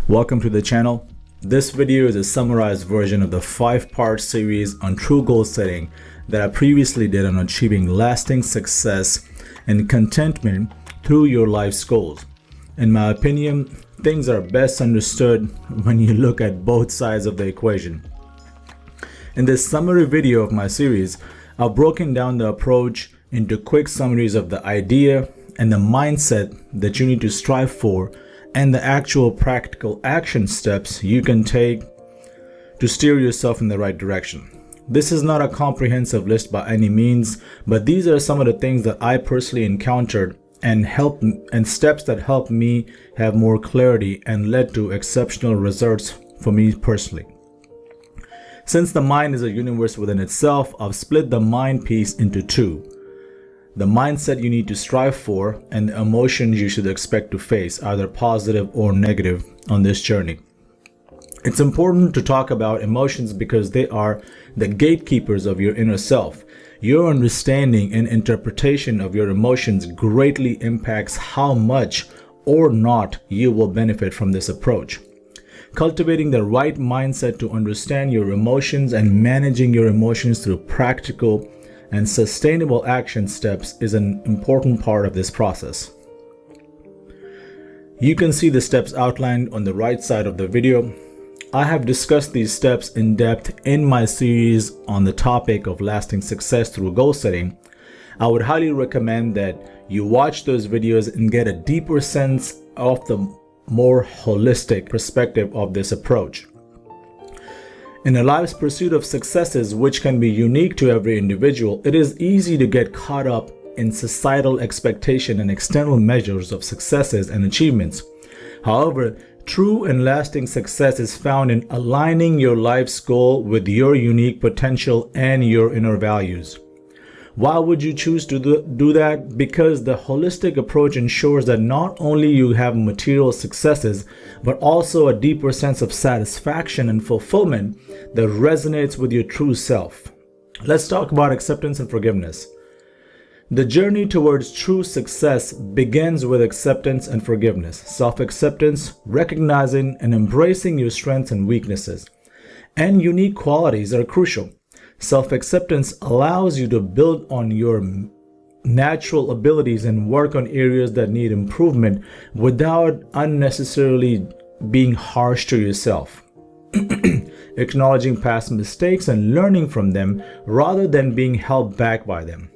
Welcome to the channel. This video is a summarized version of the 5-part series on true goal setting that I previously did on achieving lasting success and contentment through your life's goals. In my opinion, things are best understood when you look at both sides of the equation. In this summary video of my series, I've broken down the approach into quick summaries of the idea and the mindset that you need to strive for and the actual practical action steps you can take to steer yourself in the right direction. This is not a comprehensive list by any means, but these are some of the things that I personally encountered and steps that helped me have more clarity and led to exceptional results for me personally. Since the mind is a universe within itself, I've split the mind piece into two: the mindset you need to strive for and the emotions you should expect to face, either positive or negative, on this journey. It's important to talk about emotions because they are the gatekeepers of your inner self. Your understanding and interpretation of your emotions greatly impacts how much or not you will benefit from this approach. Cultivating the right mindset to understand your emotions and managing your emotions through practical and sustainable action steps is an important part of this process. You can see the steps outlined on the right side of the video. I have discussed these steps in depth in my series on the topic of lasting success through goal setting. I would highly recommend that you watch those videos and get a deeper sense of the more holistic perspective of this approach. In a life's pursuit of successes, which can be unique to every individual, it is easy to get caught up in societal expectation and external measures of successes and achievements. However, true and lasting success is found in aligning your life's goal with your unique potential and your inner values. Why would you choose to do that? Because the holistic approach ensures that not only you have material successes, but also a deeper sense of satisfaction and fulfillment that resonates with your true self. Let's talk about acceptance and forgiveness. The journey towards true success begins with acceptance and forgiveness. Self-acceptance, recognizing and embracing your strengths and weaknesses, and unique qualities are crucial. Self-acceptance allows you to build on your natural abilities and work on areas that need improvement without unnecessarily being harsh to yourself. Acknowledging past mistakes and learning from them rather than being held back by them.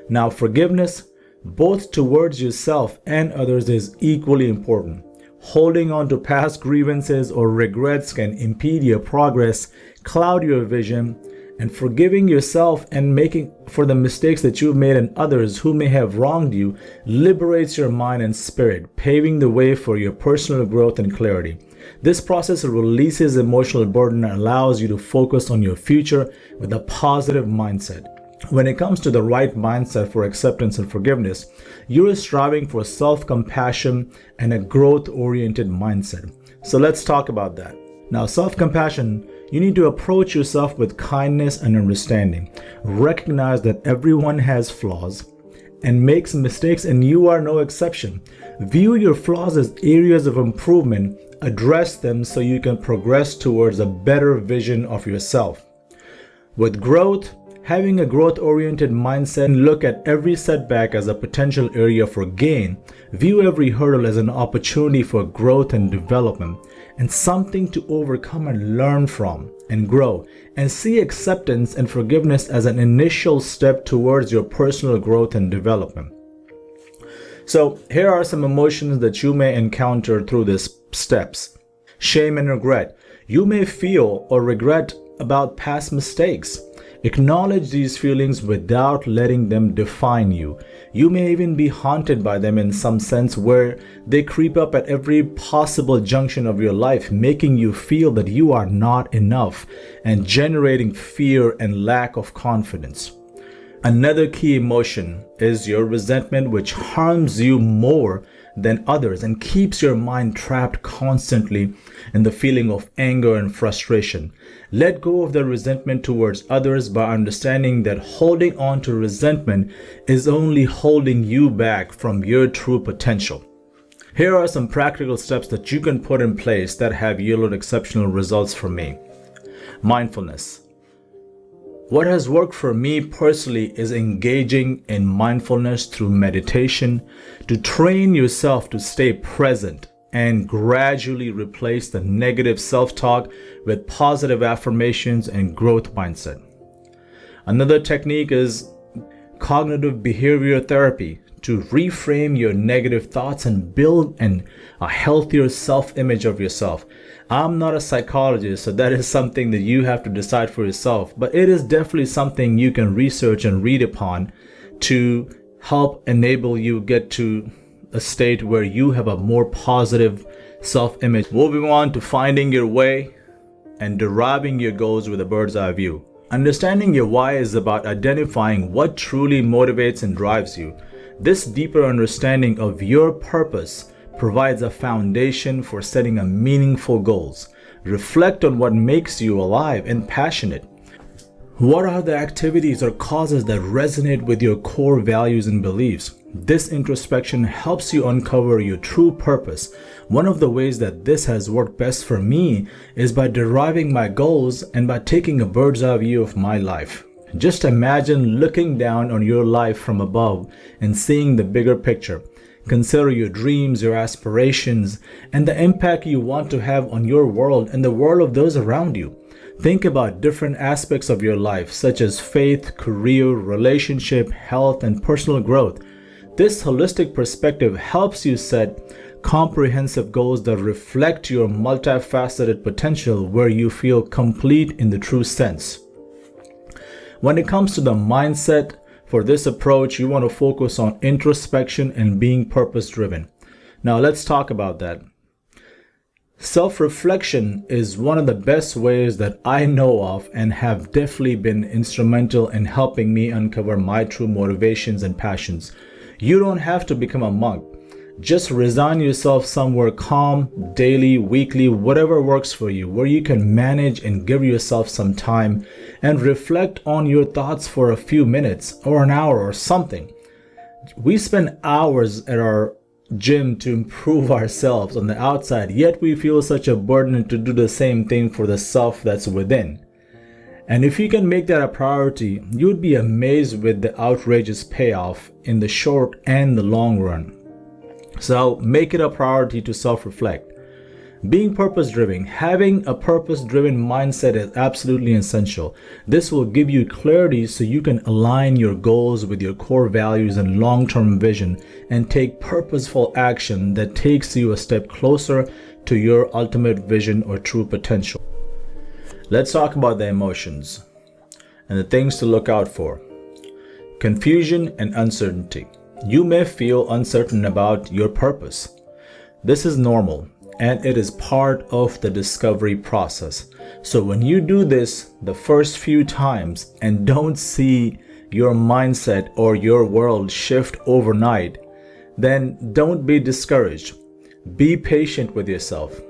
Now, forgiveness, both towards yourself and others, is equally important. Holding on to past grievances or regrets can impede your progress, cloud your vision, and forgiving yourself and making for the mistakes that you've made and others who may have wronged you liberates your mind and spirit, paving the way for your personal growth and clarity. This process releases emotional burden and allows you to focus on your future with a positive mindset. When it comes to the right mindset for acceptance and forgiveness, you're striving for self-compassion and a growth-oriented mindset. So let's talk about that. Now, self-compassion, you need to approach yourself with kindness and understanding. Recognize that everyone has flaws and makes mistakes, and you are no exception. View your flaws as areas of improvement. Address them so you can progress towards a better vision of yourself. With growth, having a growth-oriented mindset, and look at every setback as a potential area for gain. View every hurdle as an opportunity for growth and development, and something to overcome and learn from and grow. And see acceptance and forgiveness as an initial step towards your personal growth and development. So here are some emotions that you may encounter through these steps. Shame and regret. You may feel or regret about past mistakes. Acknowledge these feelings without letting them define you. You may even be haunted by them in some sense, where they creep up at every possible junction of your life, making you feel that you are not enough and generating fear and lack of confidence. Another key emotion is your resentment, which harms you more than others and keeps your mind trapped constantly in the feeling of anger and frustration. Let go of the resentment towards others by understanding that holding on to resentment is only holding you back from your true potential. Here are some practical steps that you can put in place that have yielded exceptional results for me. Mindfulness. What has worked for me personally is engaging in mindfulness through meditation to train yourself to stay present and gradually replace the negative self-talk with positive affirmations and growth mindset. Another technique is cognitive behavior therapy to reframe your negative thoughts and build a healthier self-image of yourself. I'm not a psychologist, so that is something that you have to decide for yourself, but it is definitely something you can research and read upon to help enable you get to a state where you have a more positive self-image. Moving on to finding your way and deriving your goals with a bird's eye view. Understanding your why is about identifying what truly motivates and drives you. This deeper understanding of your purpose provides a foundation for setting a meaningful goals. Reflect on what makes you alive and passionate. What are the activities or causes that resonate with your core values and beliefs? This introspection helps you uncover your true purpose. One of the ways that this has worked best for me is by deriving my goals and by taking a bird's eye view of my life. Just imagine looking down on your life from above and seeing the bigger picture. Consider your dreams, your aspirations, and the impact you want to have on your world and the world of those around you. Think about different aspects of your life, such as faith, career, relationship, health, and personal growth. This holistic perspective helps you set comprehensive goals that reflect your multifaceted potential, where you feel complete in the true sense. When it comes to the mindset, for this approach, you want to focus on introspection and being purpose-driven. Now let's talk about that. Self-reflection is one of the best ways that I know of and have definitely been instrumental in helping me uncover my true motivations and passions. You don't have to become a monk. Just resign yourself somewhere calm, daily, weekly, whatever works for you, where you can manage and give yourself some time and reflect on your thoughts for a few minutes or an hour or something. We spend hours at our gym to improve ourselves on the outside, yet we feel such a burden to do the same thing for the self that's within. And if you can make that a priority, you'd be amazed with the outrageous payoff in the short and the long run. So make it a priority to self-reflect. Being purpose-driven, having a purpose-driven mindset is absolutely essential. This will give you clarity so you can align your goals with your core values and long-term vision and take purposeful action that takes you a step closer to your ultimate vision or true potential. Let's talk about the emotions and the things to look out for. Confusion and uncertainty. You may feel uncertain about your purpose. This is normal and it is part of the discovery process. So when you do this the first few times and don't see your mindset or your world shift overnight, then don't be discouraged. Be patient with yourself.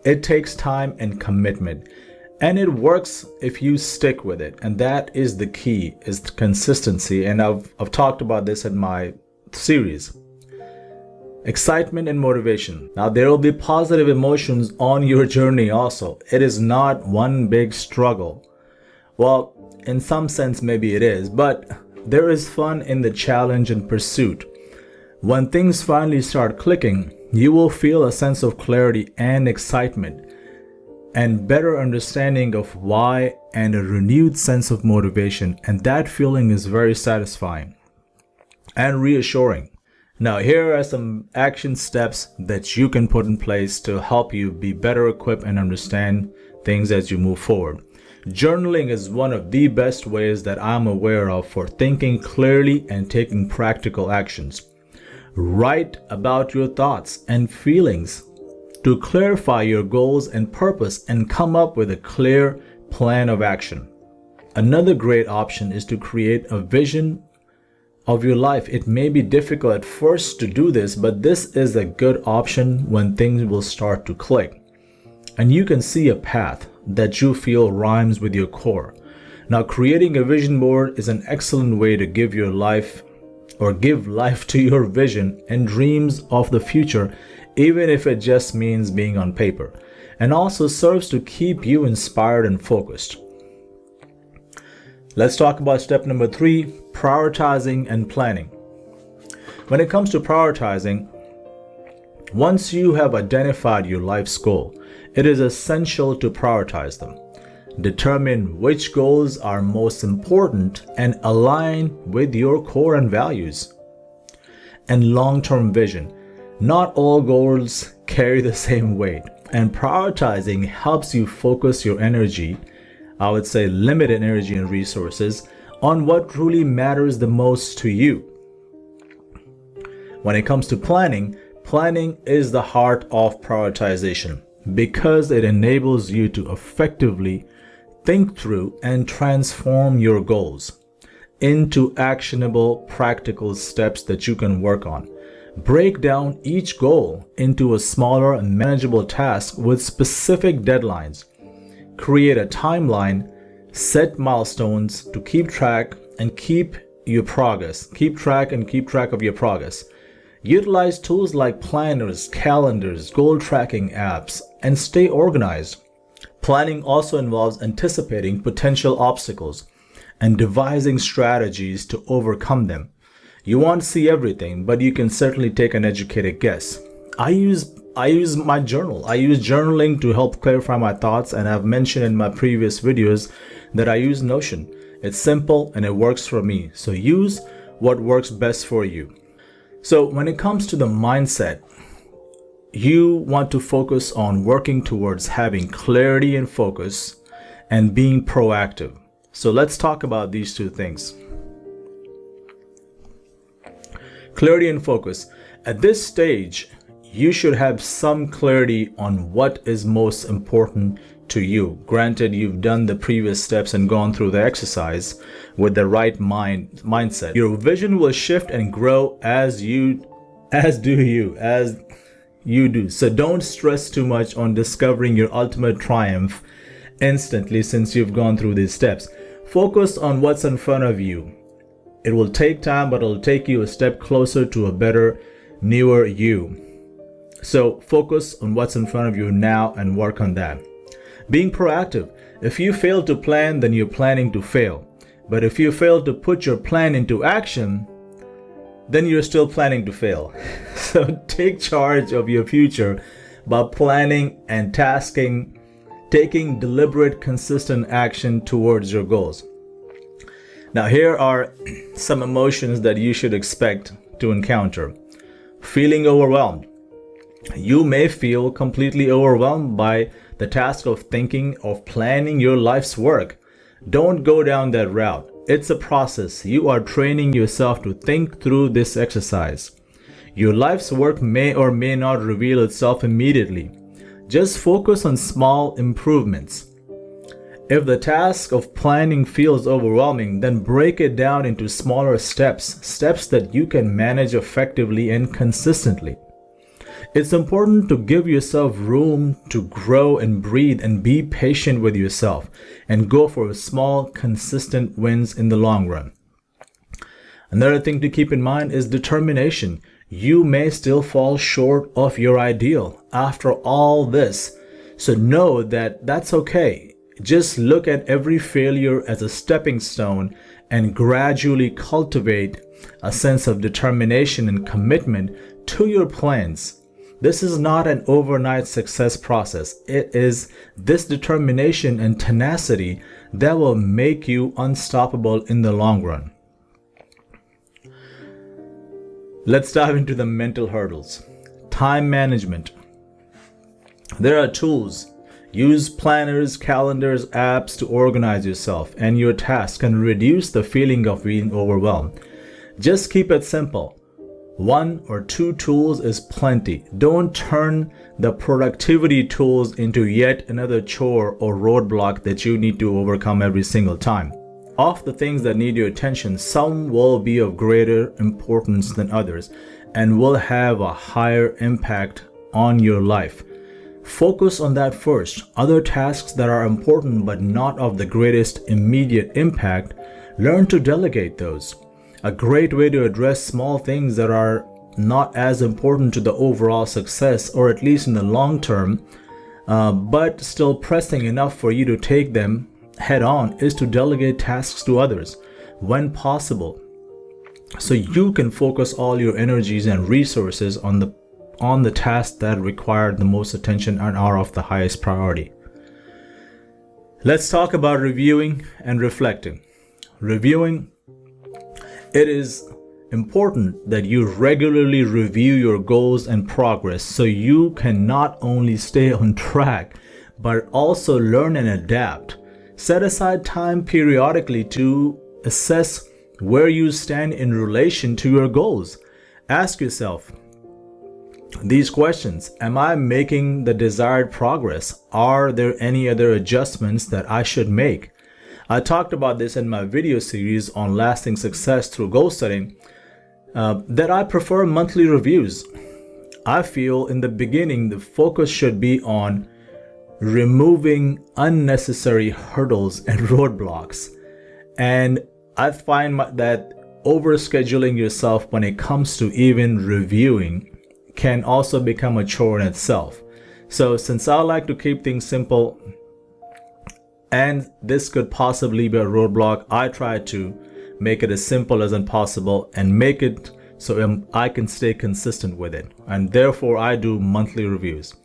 It takes time and commitment. And it works if you stick with it. And that is the key, is the consistency. And I've talked about this in my series. Excitement and motivation. Now there will be positive emotions on your journey also. It is not one big struggle. Well, in some sense maybe it is, but there is fun in the challenge and pursuit. When things finally start clicking, you will feel a sense of clarity and excitement, and better understanding of why, and a renewed sense of motivation, and that feeling is very satisfying and reassuring. Now here are some action steps that you can put in place to help you be better equipped and understand things as you move forward. Journaling is one of the best ways that I'm aware of for thinking clearly and taking practical actions. Write about your thoughts and feelings to clarify your goals and purpose and come up with a clear plan of action. Another great option is to create a vision of your life. It may be difficult at first to do this, but this is a good option when things will start to click. And you can see a path that you feel rhymes with your core. Now, creating a vision board is an excellent way to give your life or give life to your vision and dreams of the future, even if it just means being on paper, and also serves to keep you inspired and focused. Let's talk about step number 3, prioritizing and planning. When it comes to prioritizing, once you have identified your life's goal, it is essential to prioritize them. Determine which goals are most important and align with your core and values. And long-term vision. Not all goals carry the same weight, and prioritizing helps you focus your energy, I would say limited energy and resources, on what truly matters the most to you. When it comes to planning, planning is the heart of prioritization because it enables you to effectively think through and transform your goals into actionable, practical steps that you can work on. Break down each goal into a smaller and manageable task with specific deadlines. Create a timeline, set milestones to keep track and keep your progress. Keep track of your progress. Utilize tools like planners, calendars, goal tracking apps, and stay organized. Planning also involves anticipating potential obstacles and devising strategies to overcome them. You won't see everything, but you can certainly take an educated guess. I use my journal. I use journaling to help clarify my thoughts, and I've mentioned in my previous videos that I use Notion. It's simple and it works for me. So use what works best for you. So when it comes to the mindset, you want to focus on working towards having clarity and focus and being proactive. So let's talk about these two things. Clarity and focus. At this stage, you should have some clarity on what is most important to you. Granted, you've done the previous steps and gone through the exercise with the right mindset. Your vision will shift and grow as you do. So don't stress too much on discovering your ultimate triumph instantly since you've gone through these steps. Focus on what's in front of you. It will take time, but it'll take you a step closer to a better, newer you. So focus on what's in front of you now and work on that. Being proactive. If you fail to plan, then you're planning to fail. But if you fail to put your plan into action, then you're still planning to fail. So take charge of your future by planning and tasking, taking deliberate, consistent action towards your goals. Now, here are some emotions that you should expect to encounter. Feeling overwhelmed. You may feel completely overwhelmed by the task of thinking of planning your life's work. Don't go down that route. It's a process. You are training yourself to think through this exercise. Your life's work may or may not reveal itself immediately. Just focus on small improvements. If the task of planning feels overwhelming, then break it down into smaller steps that you can manage effectively and consistently. It's important to give yourself room to grow and breathe and be patient with yourself and go for small, consistent wins in the long run. Another thing to keep in mind is determination. You may still fall short of your ideal after all this, so know that that's okay. Just look at every failure as a stepping stone and gradually cultivate a sense of determination and commitment to your plans. This is not an overnight success process. It is this determination and tenacity that will make you unstoppable in the long run. Let's dive into the mental hurdles. Time management. There are tools. Use planners, calendars, apps to organize yourself and your tasks and reduce the feeling of being overwhelmed. Just keep it simple. 1 or 2 tools is plenty. Don't turn the productivity tools into yet another chore or roadblock that you need to overcome every single time. Of the things that need your attention, some will be of greater importance than others and will have a higher impact on your life. Focus on that first. Other tasks that are important but not of the greatest immediate impact, learn to delegate those. A great way to address small things that are not as important to the overall success, or at least in the long term, but still pressing enough for you to take them head on, is to delegate tasks to others when possible, so you can focus all your energies and resources on the tasks that require the most attention and are of the highest priority. Let's talk about reviewing and reflecting. Reviewing. It is important that you regularly review your goals and progress so you can not only stay on track but also learn and adapt. Set aside time periodically to assess where you stand in relation to your goals. Ask yourself these questions: am I making the desired progress? Are there any other adjustments that I should make? I talked about this in my video series on lasting success through goal setting, that I prefer monthly reviews. I feel in the beginning the focus should be on removing unnecessary hurdles and roadblocks. And I find that overscheduling yourself when it comes to even reviewing can also become a chore in itself. So since I like to keep things simple, and this could possibly be a roadblock, I try to make it as simple as possible and make it so I can stay consistent with it. And therefore, I do monthly reviews.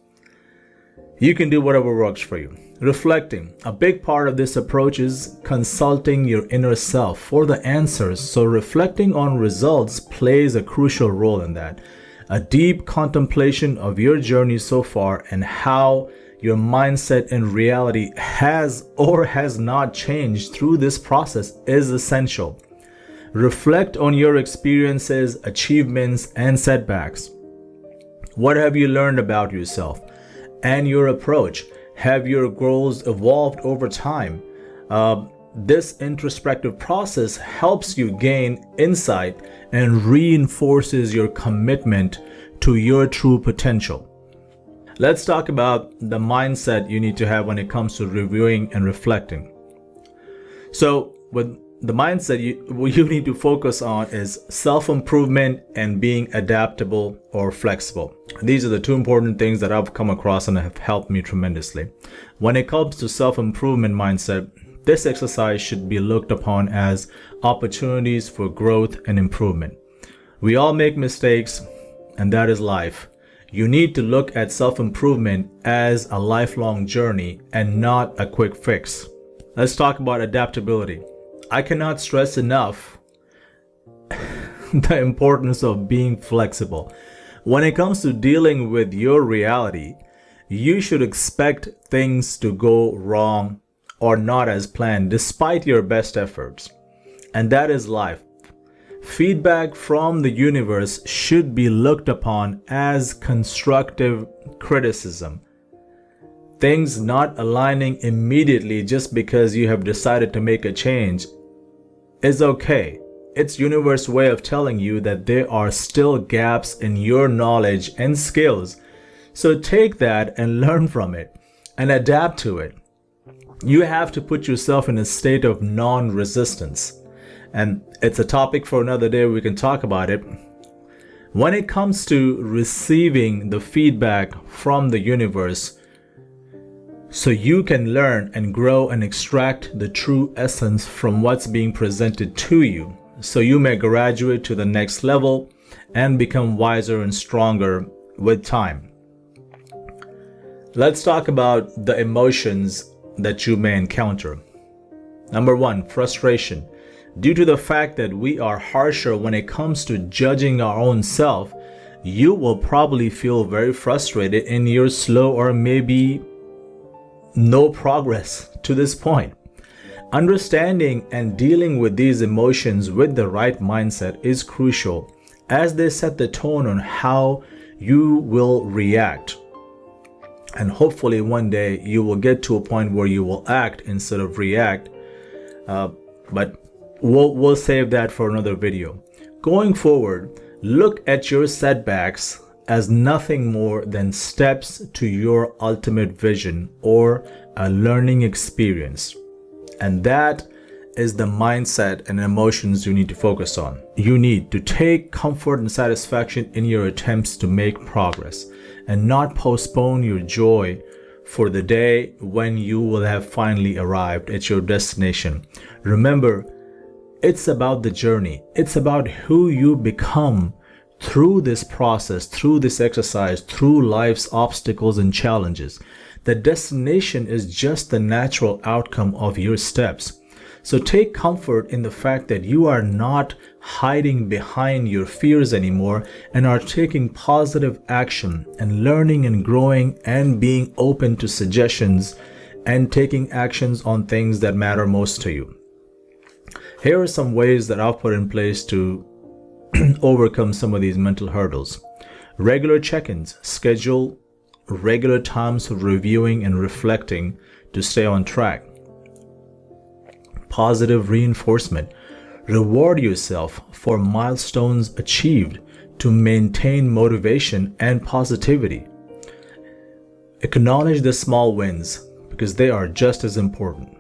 You can do whatever works for you. Reflecting. A big part of this approach is consulting your inner self for the answers. So reflecting on results plays a crucial role in that. A deep contemplation of your journey so far and how your mindset and reality has or has not changed through this process is essential. Reflect on your experiences, achievements, and setbacks. What have you learned about yourself and your approach? Have your goals evolved over time? This introspective process helps you gain insight and reinforces your commitment to your true potential. Let's talk about the mindset you need to have when it comes to reviewing and reflecting. So with the mindset you need to focus on is self-improvement and being adaptable or flexible. These are the two important things that I've come across and have helped me tremendously. When it comes to self-improvement mindset, this exercise should be looked upon as opportunities for growth and improvement. We all make mistakes, and that is life. You need to look at self-improvement as a lifelong journey and not a quick fix. Let's talk about adaptability. I cannot stress enough the importance of being flexible. When it comes to dealing with your reality, you should expect things to go wrong or not as planned despite your best efforts. And that is life. Feedback from the universe should be looked upon as constructive criticism. Things not aligning immediately just because you have decided to make a change is okay. It's universe's way of telling you that there are still gaps in your knowledge and skills. So take that and learn from it and adapt to it. You have to put yourself in a state of non-resistance. And it's a topic for another day, we can talk about it. When it comes to receiving the feedback from the universe, so you can learn and grow and extract the true essence from what's being presented to you, so you may graduate to the next level and become wiser and stronger with time. Let's talk about the emotions that you may encounter. Number one, frustration. Due to the fact that we are harsher when it comes to judging our own self, you will probably feel very frustrated in your slow or maybe no progress to this point. Understanding and dealing with these emotions with the right mindset is crucial, as they set the tone on how you will react. And hopefully one day you will get to a point where you will act instead of react. But we'll save that for another video. Going forward, look at your setbacks as nothing more than steps to your ultimate vision or a learning experience. And that is the mindset and emotions you need to focus on. You need to take comfort and satisfaction in your attempts to make progress and not postpone your joy for the day when you will have finally arrived at your destination. Remember, it's about the journey. It's about who you become through this process, through this exercise, through life's obstacles and challenges. The destination is just the natural outcome of your steps. So take comfort in the fact that you are not hiding behind your fears anymore and are taking positive action and learning and growing and being open to suggestions and taking actions on things that matter most to you. Here are some ways that I've put in place to overcome some of these mental hurdles. Regular check-ins. Schedule regular times for reviewing and reflecting to stay on track. Positive reinforcement. Reward yourself for milestones achieved to maintain motivation and positivity. Acknowledge the small wins because they are just as important.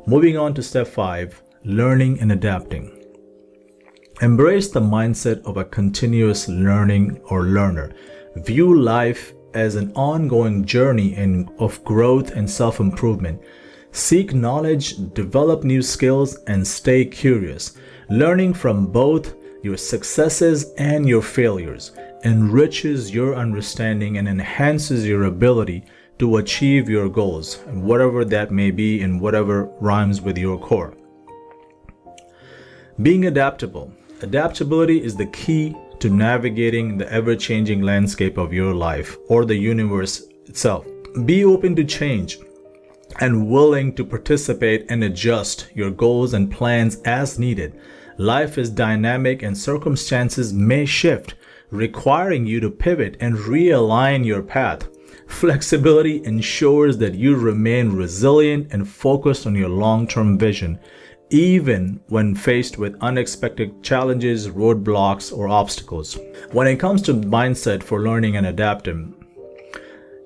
Moving on to step 5, learning and adapting. Embrace the mindset of a continuous learning or learner. View life as an ongoing journey of growth and self-improvement. Seek knowledge, develop new skills, and stay curious. Learning from both your successes and your failures enriches your understanding and enhances your ability to achieve your goals, and whatever that may be and whatever rhymes with your core. Being adaptable. Adaptability is the key to navigating the ever-changing landscape of your life or the universe itself. Be open to change and willing to participate and adjust your goals and plans as needed. Life is dynamic and circumstances may shift, requiring you to pivot and realign your path. Flexibility ensures that you remain resilient and focused on your long-term vision, even when faced with unexpected challenges, roadblocks, or obstacles. When it comes to mindset for learning and adapting,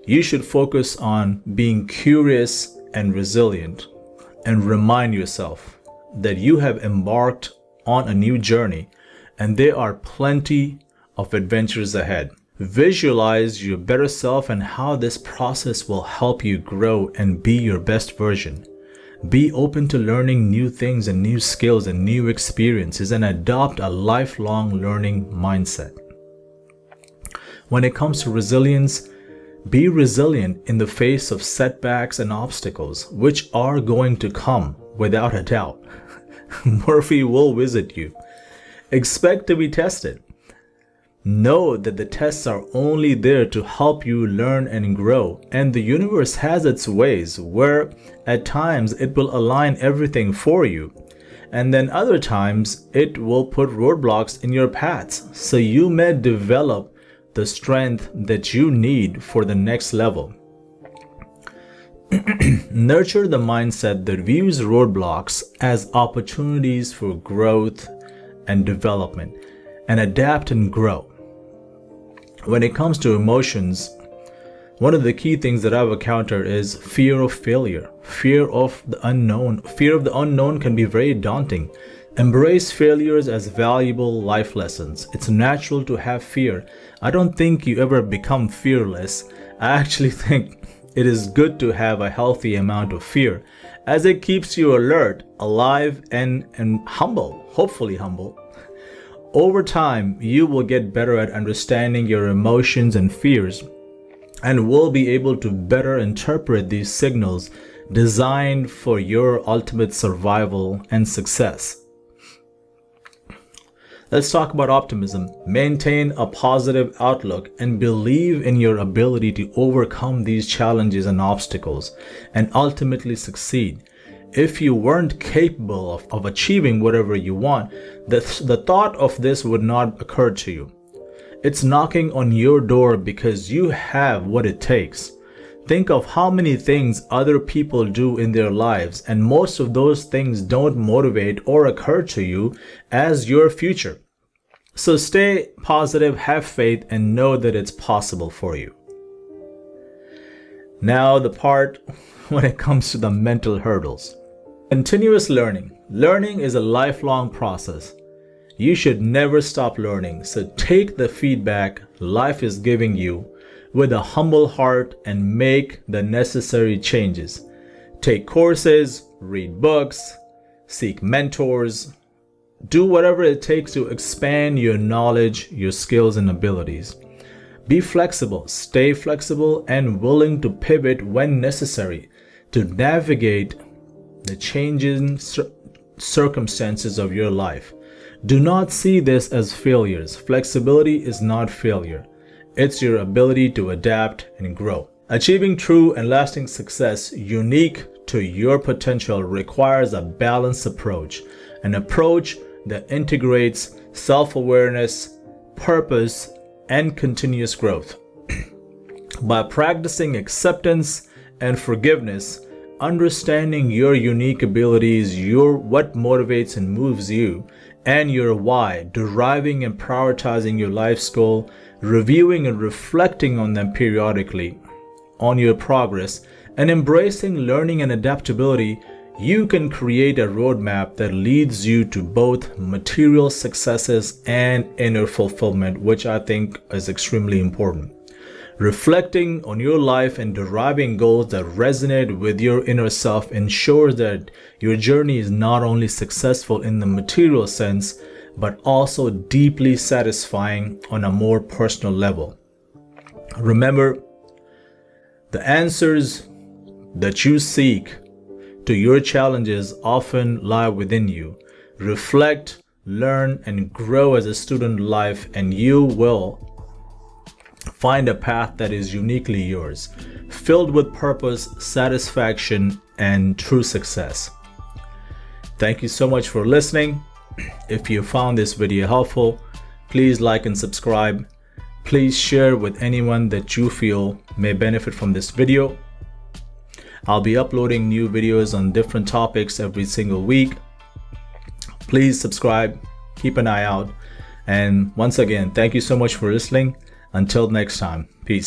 you should focus on being curious and resilient and remind yourself that you have embarked on a new journey and there are plenty of adventures ahead. Visualize your better self and how this process will help you grow and be your best version. Be open to learning new things and new skills and new experiences and adopt a lifelong learning mindset. When it comes to resilience, be resilient in the face of setbacks and obstacles, which are going to come without a doubt. Murphy will visit you. Expect to be tested. Know that the tests are only there to help you learn and grow, and the universe has its ways where at times it will align everything for you, and then other times it will put roadblocks in your paths, so you may develop the strength that you need for the next level. Nurture the mindset that views roadblocks as opportunities for growth and development, and adapt and grow. When it comes to emotions, one of the key things that I've encountered is fear of failure, fear of the unknown. Fear of the unknown can be very daunting. Embrace failures as valuable life lessons. It's natural to have fear. I don't think you ever become fearless. I actually think it is good to have a healthy amount of fear, as it keeps you alert, alive, and humble, hopefully humble. Over time, you will get better at understanding your emotions and fears and will be able to better interpret these signals designed for your ultimate survival and success. Let's talk about optimism. Maintain a positive outlook and believe in your ability to overcome these challenges and obstacles and ultimately succeed. If you weren't capable of achieving whatever you want, the thought of this would not occur to you. It's knocking on your door because you have what it takes. Think of how many things other people do in their lives, and most of those things don't motivate or occur to you as your future. So stay positive, have faith, and know that it's possible for you. Now the part when it comes to the mental hurdles. Continuous learning. Learning is a lifelong process. You should never stop learning, so take the feedback life is giving you with a humble heart and make the necessary changes. Take courses, read books, seek mentors, do whatever it takes to expand your knowledge, your skills, and abilities. Be flexible, stay flexible, and willing to pivot when necessary to navigate the changing circumstances of your life. Do not see this as failures. Flexibility is not failure. It's your ability to adapt and grow. Achieving true and lasting success unique to your potential requires a balanced approach, an approach that integrates self-awareness, purpose, and continuous growth. By practicing acceptance and forgiveness, understanding your unique abilities, what motivates and moves you, and your why, deriving and prioritizing your life's goal, reviewing and reflecting on them periodically, on your progress, and embracing learning and adaptability, you can create a roadmap that leads you to both material successes and inner fulfillment, which I think is extremely important. Reflecting on your life and deriving goals that resonate with your inner self ensures that your journey is not only successful in the material sense, but also deeply satisfying on a more personal level. Remember, the answers that you seek to your challenges often lie within you. Reflect, learn, and grow as a student of life, and you will find a path that is uniquely yours, filled with purpose, satisfaction, and true success. Thank you so much for listening. If you found this video helpful, please like and subscribe. Please share with anyone that you feel may benefit from this video. I'll be uploading new videos on different topics every single week. Please subscribe, keep an eye out, and once again, thank you so much for listening. Until next time, peace.